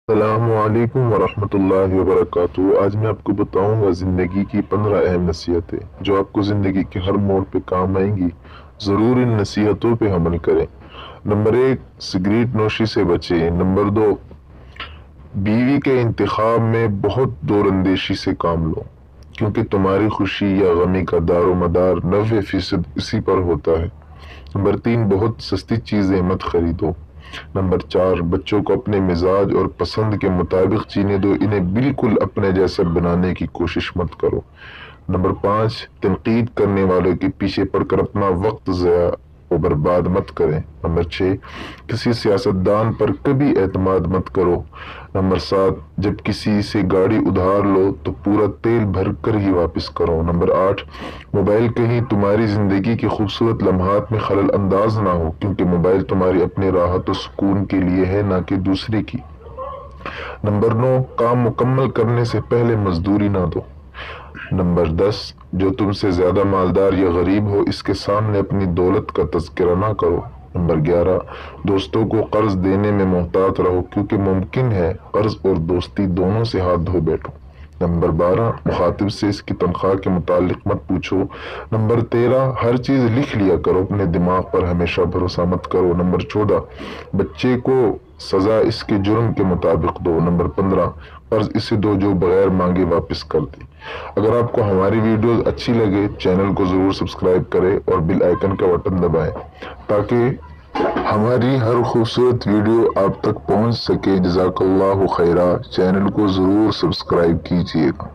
السلام علیکم ورحمۃ اللہ وبرکاتہ۔ آج میں آپ کو بتاؤں گا زندگی کی 15 اہم نصیحتیں جو آپ کو زندگی کے ہر موڑ پہ کام آئیں گی۔ ضرور ان نصیحتوں پہ عمل کریں۔ نمبر 1، سگریٹ نوشی سے بچیں۔ نمبر 2، بیوی کے انتخاب میں بہت دور اندیشی سے کام لو، کیونکہ تمہاری خوشی یا غمی کا دار و مدار 90% اسی پر ہوتا ہے۔ نمبر 3، بہت سستی چیزیں مت خریدو۔ نمبر 4، بچوں کو اپنے مزاج اور پسند کے مطابق جینے دو، انہیں بالکل اپنے جیسا بنانے کی کوشش مت کرو۔ نمبر 5، تنقید کرنے والوں کے پیچھے پڑ کر اپنا وقت ضائع و برباد مت کریں۔ نمبر 6، کسی سیاستدان پر کبھی اعتماد مت کرو۔ نمبر 7، جب کسی سے گاڑی ادھار لو تو پورا تیل بھر کر ہی واپس کرو۔ نمبر 8، موبائل کہیں تمہاری زندگی کے خوبصورت لمحات میں خلل انداز نہ ہو، کیونکہ موبائل تمہاری اپنی راحت و سکون کے لیے ہے، نہ کہ دوسرے کی۔ نمبر 9، کام مکمل کرنے سے پہلے مزدوری نہ دو۔ نمبر 10، جو تم سے زیادہ مالدار یا غریب ہو اس کے سامنے اپنی دولت کا تذکرہ نہ کرو۔ نمبر 11، دوستوں کو قرض دینے میں محتاط رہو، کیونکہ ممکن ہے قرض اور دوستی دونوں سے ہاتھ دھو بیٹھو۔ نمبر 12، مخاطب سے اس کی تنخواہ کے متعلق مت پوچھو۔ نمبر 13، ہر چیز لکھ لیا کرو، اپنے دماغ پر ہمیشہ بھروسہ مت کرو۔ نمبر 14، بچے کو سزا اس کے جرم کے مطابق دو۔ نمبر 15، قرض اسے دو جو بغیر مانگے واپس کر دے۔ اگر آپ کو ہماری ویڈیوز اچھی لگے چینل کو ضرور سبسکرائب کریں اور بیل آئیکن کا بٹن دبائیں تاکہ ہماری ہر خوبصورت ویڈیو آپ تک پہنچ سکے۔ جزاک اللہ خیرہ۔ چینل کو ضرور سبسکرائب کیجیے گا۔